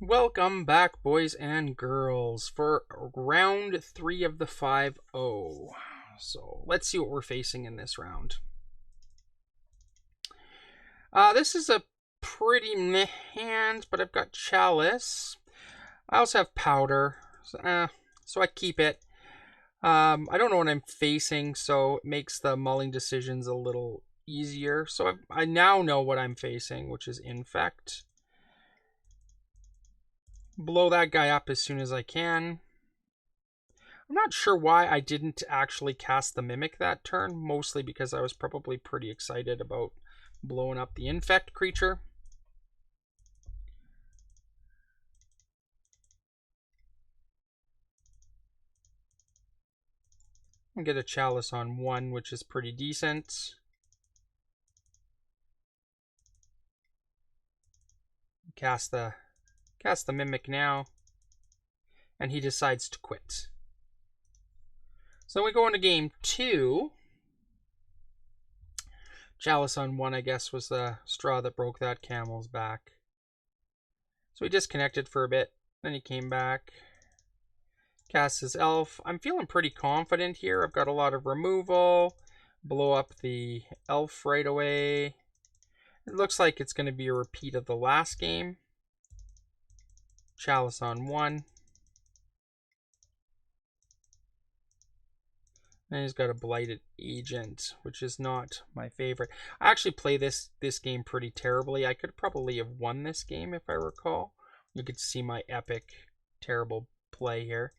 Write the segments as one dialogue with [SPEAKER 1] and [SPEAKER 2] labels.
[SPEAKER 1] Welcome back, boys and girls, for round 3 of the 5-0. So let's see what we're facing in this round. This is a pretty meh hand, but I've got Chalice. I also have Powder, so I keep it. I don't know what I'm facing, so it makes the mulling decisions a little easier. So I now know what I'm facing, which is Infect. Blow that guy up as soon as I can. I'm not sure why I didn't actually cast the Mimic that turn, mostly because I was probably pretty excited about blowing up the Infect creature. I'll get a Chalice on 1, which is pretty decent. Cast the Mimic now, and he decides to quit. So we go into game 2. Chalice on 1, I guess, was the straw that broke that camel's back. So he disconnected for a bit, then he came back. Cast his elf. I'm feeling pretty confident here. I've got a lot of removal. Blow up the elf right away. It looks like it's going to be a repeat of the last game. Chalice on 1. And he's got a Blighted Agent, which is not my favorite. I actually play this game pretty terribly. I could probably have won this game if I recall. You could see my epic, terrible play here.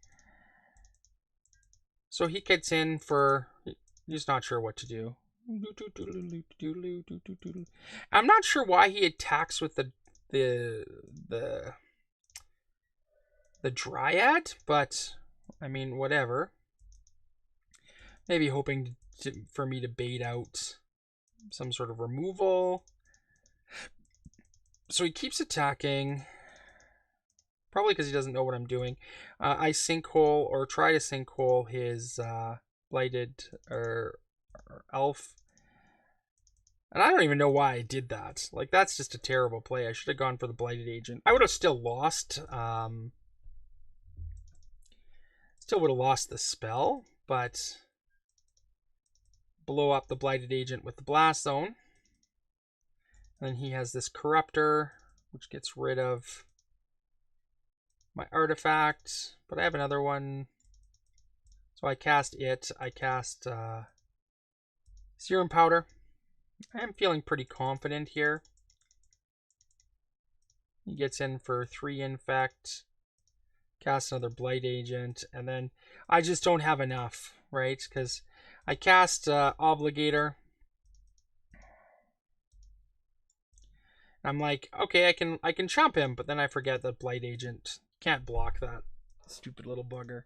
[SPEAKER 1] So he gets in for... He's not sure what to do. I'm not sure why he attacks with the Dryad, but I mean, whatever. Maybe hoping for me to bait out some sort of removal. So he keeps attacking. Probably because he doesn't know what I'm doing. I sinkhole or try to sinkhole his Blighted or elf. And I don't even know why I did that. Like, that's just a terrible play. I should have gone for the Blighted Agent. I would have still lost. Still would have lost the spell, but blow up the Blighted Agent with the Blast Zone. And then he has this Corruptor, which gets rid of my artifact. But I have another one. So I cast it. I cast Serum Powder. I am feeling pretty confident here. He gets in for 3 Infect. Cast another Blight Agent. And then I just don't have enough, right? Because I cast Obligator. I'm like, okay, I can chump him, but then I forget that Blight Agent can't block that stupid little bugger.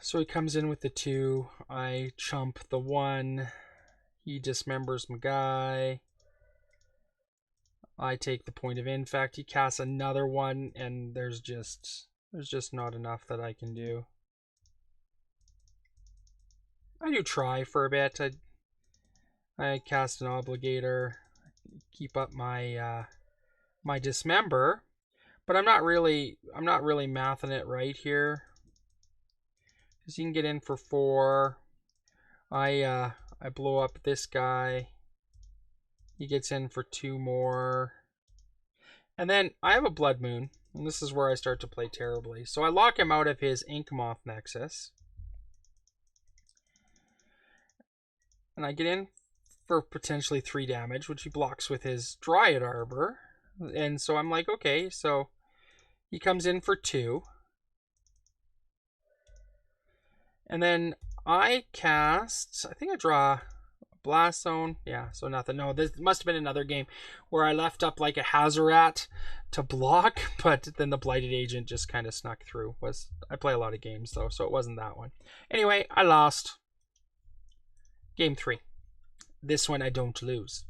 [SPEAKER 1] So he comes in with the 2. I chump the 1. He dismembers my guy. I take the point of Infect. He casts another 1, and there's just not enough that I can do. I do try for a bit. I cast an Obligator, keep up my my Dismember, but I'm not really mathing it right here. Because he can get in for 4. I blow up this guy. He gets in for 2 more. And then I have a Blood Moon, and this is where I start to play terribly. So I lock him out of his Inkmoth Nexus. And I get in for potentially 3 damage, which he blocks with his Dryad Arbor. And so I'm like, okay, so he comes in for 2. And then I cast, I think I draw a Blast Zone. Yeah, so nothing. No, this must have been another game where I left up like a Hazoret to block, but then the Blighted Agent just kind of snuck through. I play a lot of games though, so it wasn't that one. Anyway, I lost. Game 3. This one I don't lose.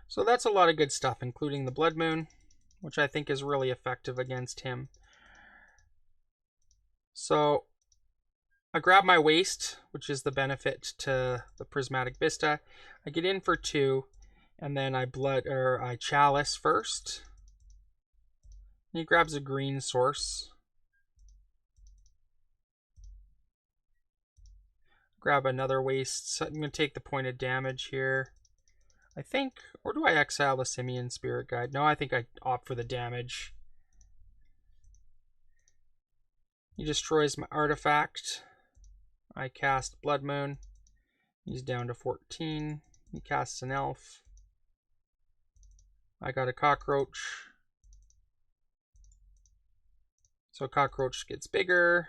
[SPEAKER 1] So that's a lot of good stuff, including the Blood Moon, which I think is really effective against him. So I grab my waste, which is the benefit to the Prismatic Vista. I get in for 2, and then I chalice first. He grabs a green source. Grab another waste. So I'm going to take the point of damage here, I think. Or do I exile the Simian Spirit Guide? No, I think I opt for the damage. He destroys my artifact. I cast Blood Moon. He's down to 14. He casts an elf. I got a cockroach. So cockroach gets bigger,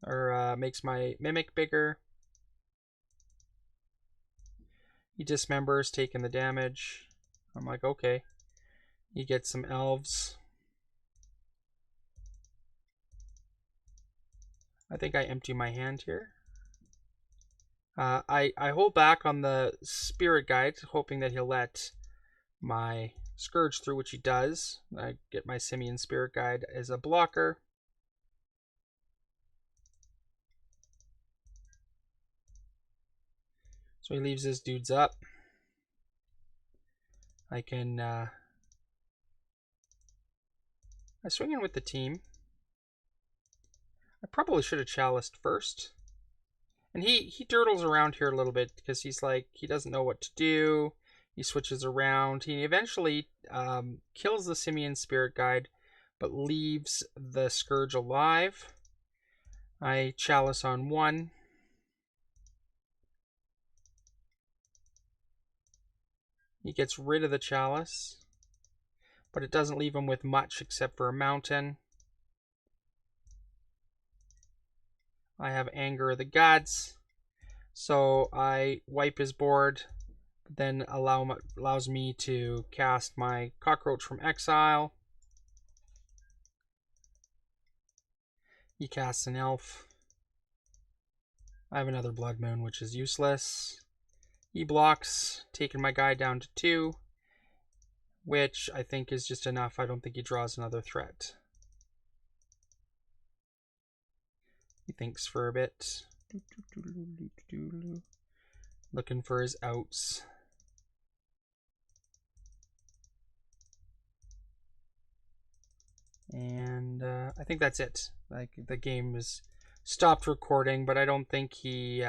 [SPEAKER 1] or makes my mimic bigger. He dismembers, taking the damage. I'm like, okay. You get some elves. I think I empty my hand here. I hold back on the Spirit Guide, hoping that he'll let my Scourge through, which he does. I get my Simian Spirit Guide as a blocker. So he leaves his dudes up. I can I swing in with the team. I probably should have chaliced first. And he dirtles around here a little bit because he's like, he doesn't know what to do. He switches around. He eventually kills the Simian Spirit Guide, but leaves the Scourge alive. I chalice on 1. He gets rid of the chalice, but it doesn't leave him with much except for a mountain. I have Anger of the Gods, so I wipe his board, then allows me to cast my cockroach from exile. He casts an elf. I have another Blood Moon, which is useless. He blocks, taking my guy down to 2, which I think is just enough. I don't think he draws another threat. He thinks for a bit. Looking for his outs. And I think that's it. Like, the game is stopped recording, but I don't think he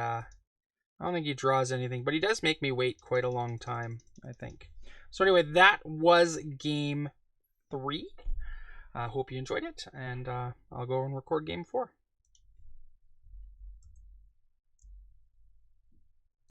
[SPEAKER 1] draws anything. But he does make me wait quite a long time, I think. So anyway, that was game 3. I hope you enjoyed it, and I'll go and record game 4.